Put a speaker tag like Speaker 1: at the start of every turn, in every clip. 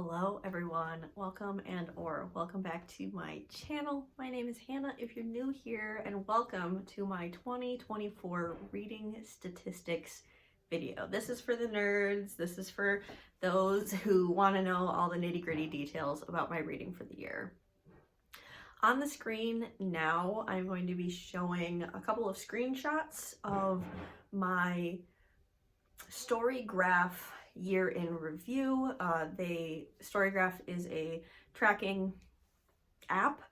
Speaker 1: Hello everyone, welcome welcome back to my channel. My name is Hannah if you're new here, and welcome to my 2024 reading statistics video. This is for the nerds. This is for those who want to know all the nitty-gritty details about my reading for the year. On the screen now, I'm going to be showing a couple of screenshots of my Storygraph year in review. Storygraph is a tracking app.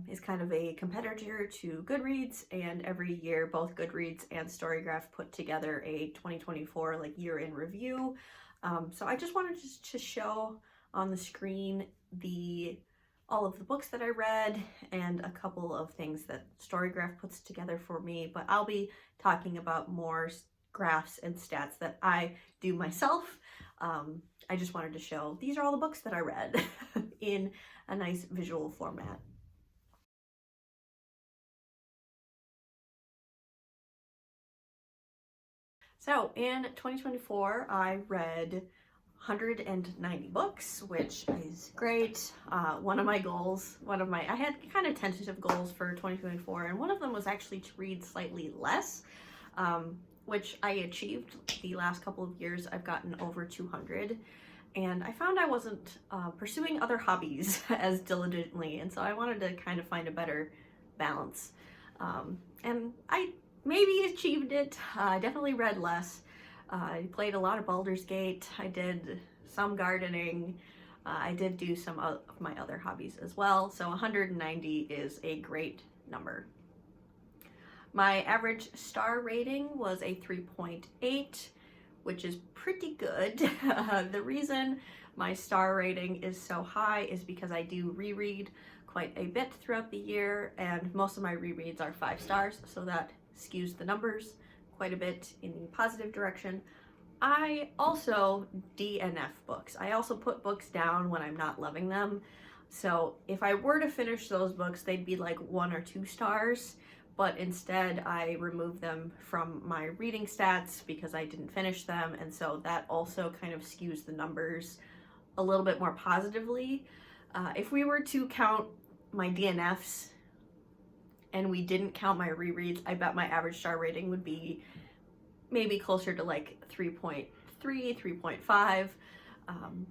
Speaker 1: Is kind of a competitor to Goodreads, and every year both Goodreads and Storygraph put together a 2024 year in review. So I just wanted to show on the screen all of the books that I read and a couple of things that Storygraph puts together for me, but I'll be talking about more graphs and stats that I do myself. I just wanted to show these are all the books that I read in a nice visual format. So in 2024, I read 190 books, which is great. One of my goals, I had kind of tentative goals for 2024, and one of them was actually to read slightly less, which I achieved. The last couple of years I've gotten over 200, and I found I wasn't pursuing other hobbies as diligently, and so I wanted to kind of find a better balance. And I maybe achieved it. I definitely read less. I played a lot of Baldur's Gate. I did some gardening. I did do some of my other hobbies as well, so 190 is a great number. My average star rating was a 3.8, which is pretty good. The reason my star rating is so high is because I do reread quite a bit throughout the year, and most of my rereads are 5 stars, so that skews the numbers quite a bit in the positive direction. I also DNF books. I also put books down when I'm not loving them. So if I were to finish those books, they'd be like 1 or 2 stars. But instead I remove them from my reading stats because I didn't finish them, and so that also kind of skews the numbers a little bit more positively. If we were to count my DNFs and we didn't count my rereads, I bet my average star rating would be maybe closer to like 3.3, 3.5,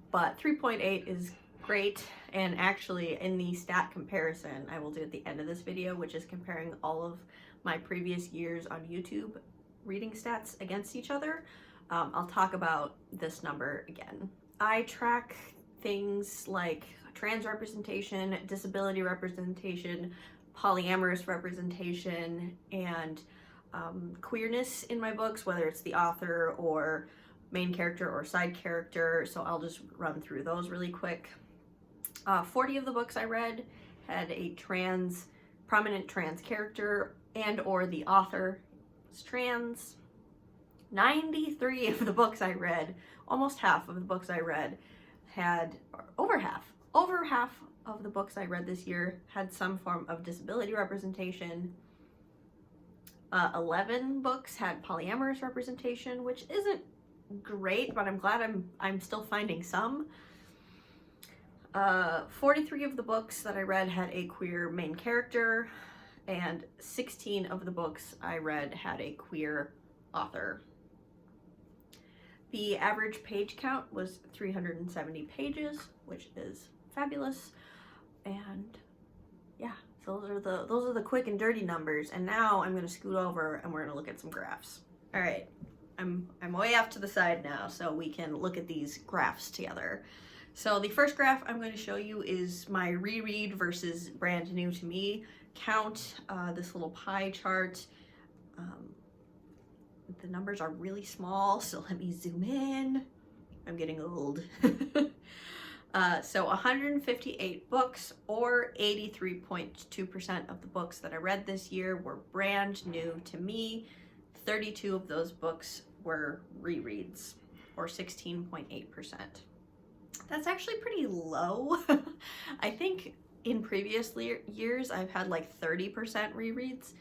Speaker 1: but 3.8 is great. And actually, in the stat comparison I will do at the end of this video, which is comparing all of my previous years on YouTube reading stats against each other, I'll talk about this number again. I track things like trans representation, disability representation, polyamorous representation, and queerness in my books, whether it's the author or main character or side character. So I'll just run through those really quick. 40 of the books I read had a prominent trans character and or the author was trans. 93 of the books I read, almost half of the books I read had, over half of the books I read this year had some form of disability representation. 11 books had polyamorous representation, which isn't great, but I'm glad I'm still finding some. 43 of the books that I read had a queer main character, and 16 of the books I read had a queer author. The average page count was 370 pages, which is fabulous. And yeah, those are the quick and dirty numbers. And now I'm going to scoot over and we're going to look at some graphs. All right, I'm way off to the side now, so we can look at these graphs together. So the first graph I'm going to show you is my reread versus brand new to me count. This little pie chart. The numbers are really small, so let me zoom in. I'm getting old. So 158 books, or 83.2% of the books that I read this year were brand new to me. 32 of those books were rereads, or 16.8%. That's actually pretty low. I think in previous years I've had like 30% rereads.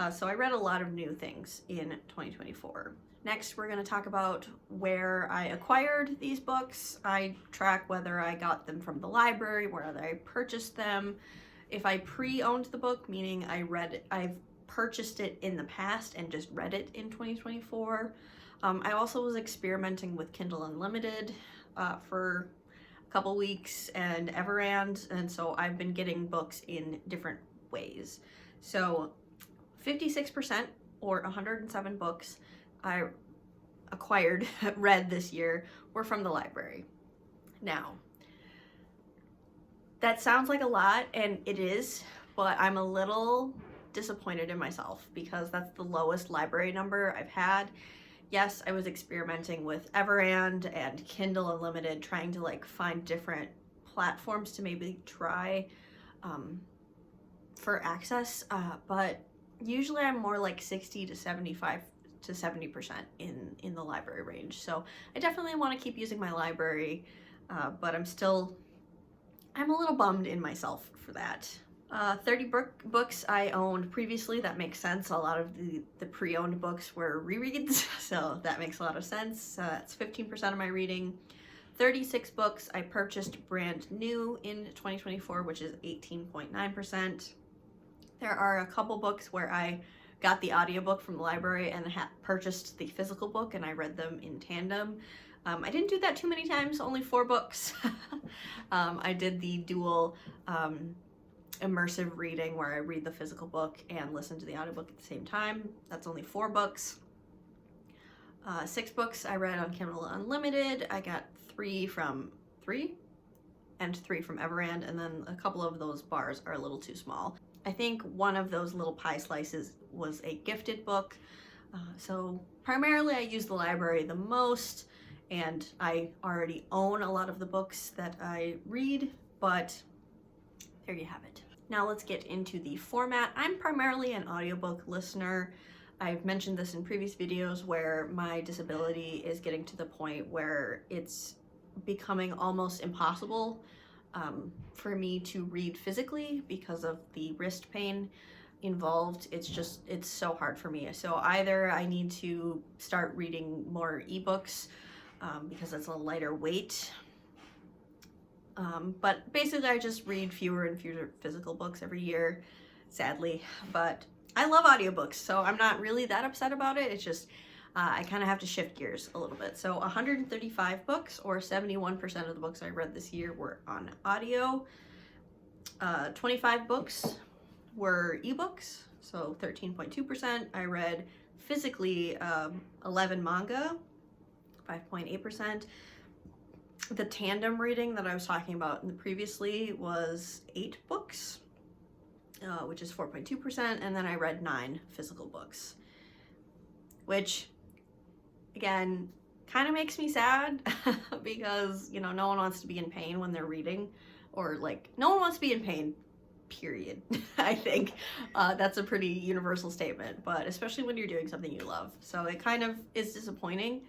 Speaker 1: So I read a lot of new things in 2024. Next, we're going to talk about where I acquired these books. I track whether I got them from the library, whether I purchased them. If I pre-owned the book, meaning I've purchased it in the past and just read it in 2024. I also was experimenting with Kindle Unlimited for a couple weeks and Everand, and so I've been getting books in different ways. So 56%, or 107 books I acquired, read this year, were from the library. Now, that sounds like a lot, and it is, but I'm a little disappointed in myself because that's the lowest library number I've had. Yes, I was experimenting with Everand and Kindle Unlimited, trying to like find different platforms to maybe try for access, but usually I'm more like 60 to 75 to 70% in the library range. So I definitely want to keep using my library, but I'm a little bummed in myself for that. 30 books I owned previously. That makes sense. A lot of the pre-owned books were rereads, so that makes a lot of sense. That's 15% of my reading. 36 books I purchased brand new in 2024, which is 18.9%. There are a couple books where I got the audiobook from the library and purchased the physical book, and I read them in tandem. I didn't do that too many times, only 4 books. I did the dual immersive reading where I read the physical book and listen to the audiobook at the same time. That's only 4 books. 6 books I read on Kindle Unlimited. I got 3 from Everand, and then a couple of those bars are a little too small. I think one of those little pie slices was a gifted book. So primarily I use the library the most, and I already own a lot of the books that I read, but there you have it. Now let's get into the format. I'm primarily an audiobook listener. I've mentioned this in previous videos where my disability is getting to the point where it's becoming almost impossible for me to read physically because of the wrist pain involved. It's so hard for me. So either I need to start reading more ebooks because it's a lighter weight. But basically I just read fewer and fewer physical books every year, sadly. But I love audiobooks, so I'm not really that upset about it. It's just I kind of have to shift gears a little bit. So 135 books, or 71% of the books I read this year, were on audio. 25 books were ebooks, so 13.2%. I read physically 11 manga, 5.8%. The tandem reading that I was talking about previously was 8 books, which is 4.2%, and then I read 9 physical books, which, again, kind of makes me sad because, you know, no one wants to be in pain when they're reading, or like, no one wants to be in pain, period. I think that's a pretty universal statement, but especially when you're doing something you love. So it kind of is disappointing,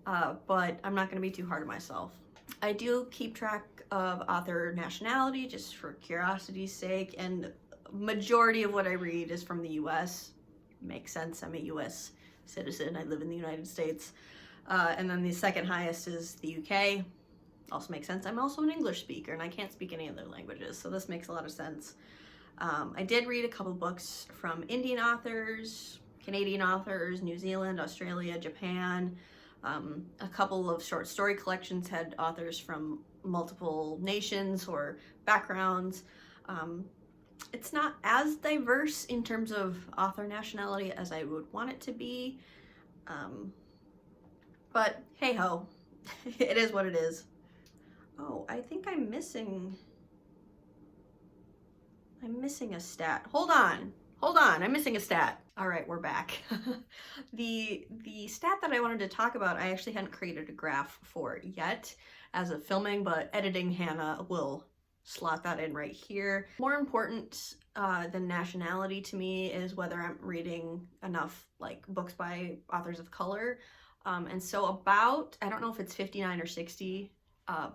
Speaker 1: but I'm not going to be too hard on myself. I do keep track of author nationality just for curiosity's sake, and majority of what I read is from the US. Makes sense, I'm a US citizen, I live in the United States. And then the second highest is the UK. Also makes sense, I'm also an English speaker and I can't speak any other languages, so this makes a lot of sense. I did read a couple books from Indian authors, Canadian authors, New Zealand, Australia, Japan. A couple of short story collections had authors from multiple nations or backgrounds. It's not as diverse in terms of author nationality as I would want it to be, but hey ho, it is what it is. Oh, I think I'm missing a stat. Hold on, I'm missing a stat. All right, we're back. The stat that I wanted to talk about, I actually hadn't created a graph for yet as of filming, but editing Hannah will slot that in right here. More important than nationality to me is whether I'm reading enough like books by authors of color. And so about, I don't know if it's 59 or 60,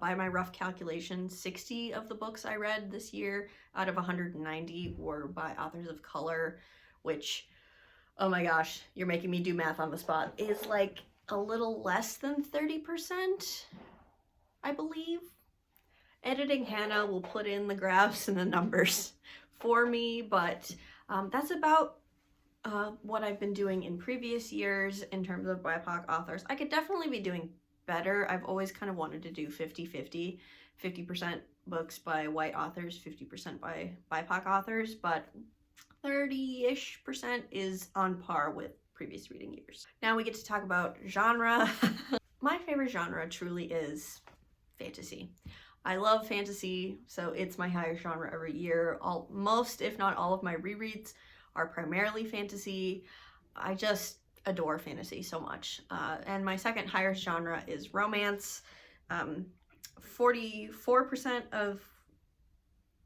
Speaker 1: by my rough calculation, 60 of the books I read this year out of 190 were by authors of color, which oh my gosh, you're making me do math on the spot, is like a little less than 30%, I believe. Editing Hannah will put in the graphs and the numbers for me, but that's about what I've been doing in previous years in terms of BIPOC authors. I could definitely be doing better. I've always kind of wanted to do 50-50, 50% books by white authors, 50% by BIPOC authors, but 30-ish% is on par with previous reading years. Now we get to talk about genre. My favorite genre truly is fantasy. I love fantasy, so it's my highest genre every year. Most, if not all, of my rereads are primarily fantasy. I just adore fantasy so much. And my second highest genre is romance. 44% of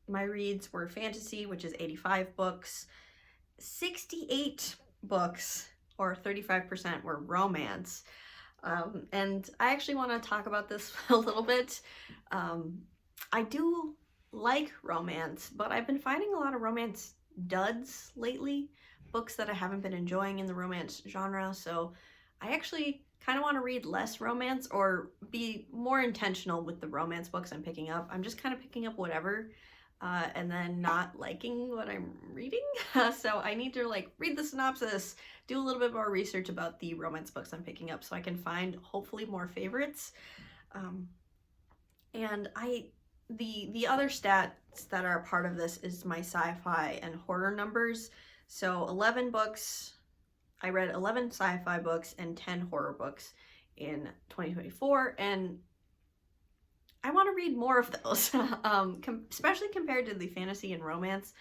Speaker 1: my reads were fantasy, which is 85 books. 68 books, or 35%, were romance. And I actually want to talk about this a little bit. I do like romance, but I've been finding a lot of romance duds lately, books that I haven't been enjoying in the romance genre, so I actually kind of want to read less romance or be more intentional with the romance books I'm picking up. I'm just kind of picking up whatever and then not liking what I'm reading. So I need to like read the synopsis, do a little bit more research about the romance books I'm picking up so I can find hopefully more favorites. And the other stats that are a part of this is my sci-fi and horror numbers. So 11 books, I read 11 sci-fi books and 10 horror books in 2024, and I want to read more of those, especially compared to the fantasy and romance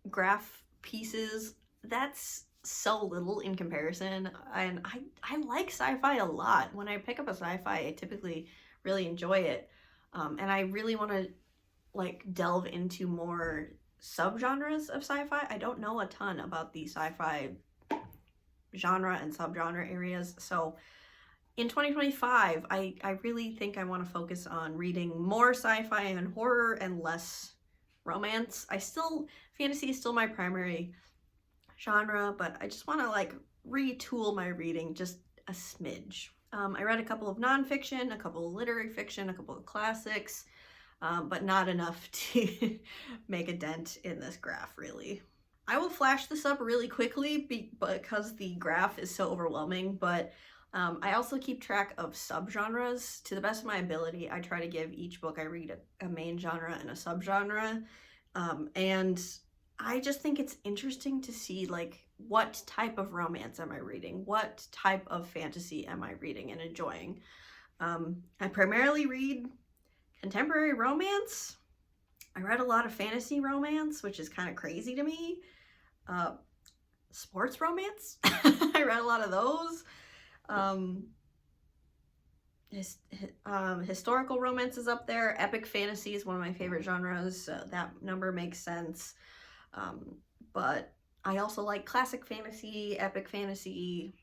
Speaker 1: graph pieces. That's so little in comparison, and I like sci-fi a lot. When I pick up a sci-fi, I typically really enjoy it, and I really want to like delve into more subgenres of sci-fi. I don't know a ton about the sci-fi genre and subgenre areas, so in 2025, I really think I want to focus on reading more sci-fi and horror and less romance. Fantasy is still my primary genre, but I just want to like retool my reading just a smidge. I read a couple of nonfiction, a couple of literary fiction, a couple of classics, but not enough to make a dent in this graph, really. I will flash this up really quickly because the graph is so overwhelming, but I also keep track of subgenres. To the best of my ability, I try to give each book I read a main genre and a subgenre. And I just think it's interesting to see like what type of romance am I reading? What type of fantasy am I reading and enjoying? I primarily read contemporary romance. I read a lot of fantasy romance, which is kind of crazy to me. Sports romance. I read a lot of those. Historical romance is up there. Epic fantasy is one of my favorite genres. That number makes sense. But I also like classic fantasy, epic fantasy.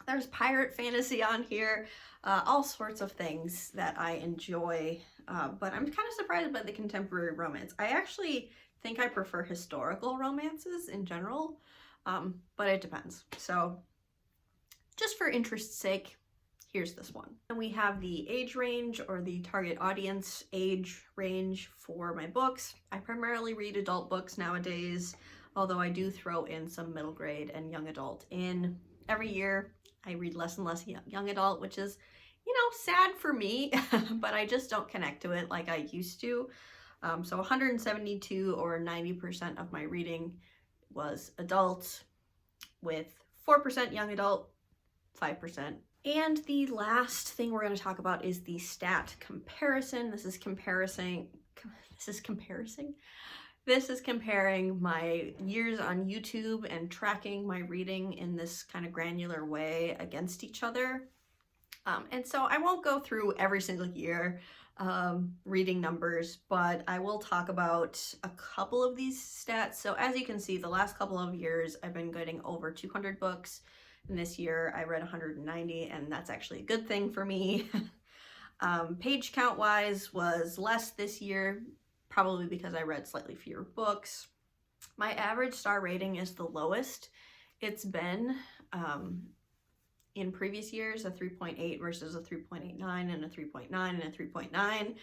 Speaker 1: There's pirate fantasy on here. All sorts of things that I enjoy. But I'm kind of surprised by the contemporary romance. I actually think I prefer historical romances in general, but it depends. So just for interest's sake, here's this one. And we have the age range, or the target audience age range for my books. I primarily read adult books nowadays, although I do throw in some middle grade and young adult in. Every year I read less and less young adult, which is, you know, sad for me, but I just don't connect to it like I used to. So 172 or 90% of my reading was adult, with 4% young adult, 5%. And the last thing we're going to talk about is the stat comparison. This is comparing my years on YouTube and tracking my reading in this kind of granular way against each other. And so I won't go through every single year reading numbers, but I will talk about a couple of these stats. So as you can see, the last couple of years I've been getting over 200 books. And this year I read 190, and that's actually a good thing for me. Page count wise was less this year, probably because I read slightly fewer books. My average star rating is the lowest it's been. In previous years, a 3.8 versus a 3.89 and a 3.9 and a 3.9.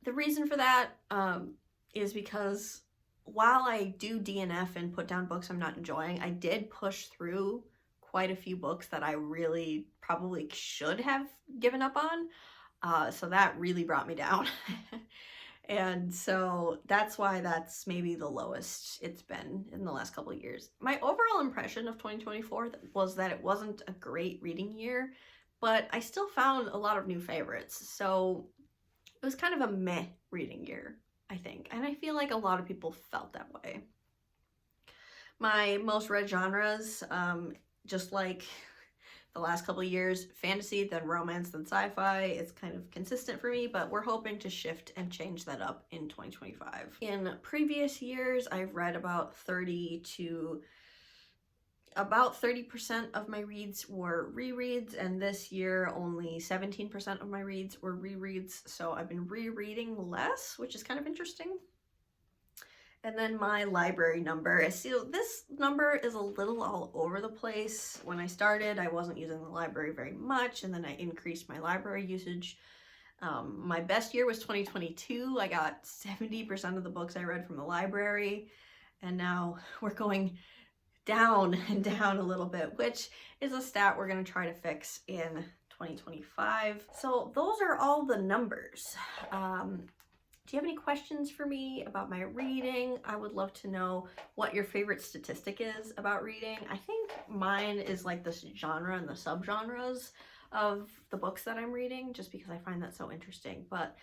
Speaker 1: The reason for that is because while I do DNF and put down books I'm not enjoying, I did push through quite a few books that I really probably should have given up on. So that really brought me down. And so that's why that's maybe the lowest it's been in the last couple of years. My overall impression of 2024 was that it wasn't a great reading year, but I still found a lot of new favorites. So it was kind of a meh reading year, I think. And I feel like a lot of people felt that way. My most read genres, just like the last couple of years, fantasy, then romance, then sci-fi. It's kind of consistent for me, but we're hoping to shift and change that up in 2025. In previous years, I've read about 30% of my reads were rereads, and this year only 17% of my reads were rereads, so I've been rereading less, which is kind of interesting. And then my library number. So this number is a little all over the place. When I started, I wasn't using the library very much, and then I increased my library usage. My best year was 2022. I got 70% of the books I read from the library, and now we're going down and down a little bit, which is a stat we're going to try to fix in 2025. So those are all the numbers. Do you have any questions for me about my reading? I would love to know what your favorite statistic is about reading. I think mine is like this genre and the subgenres of the books that I'm reading, just because I find that so interesting. But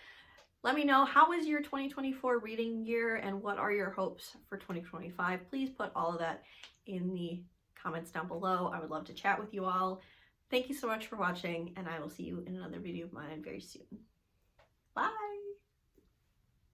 Speaker 1: let me know, how was your 2024 reading year and what are your hopes for 2025? Please put all of that in the comments down below. I would love to chat with you all. Thank you so much for watching, and I will see you in another video of mine very soon.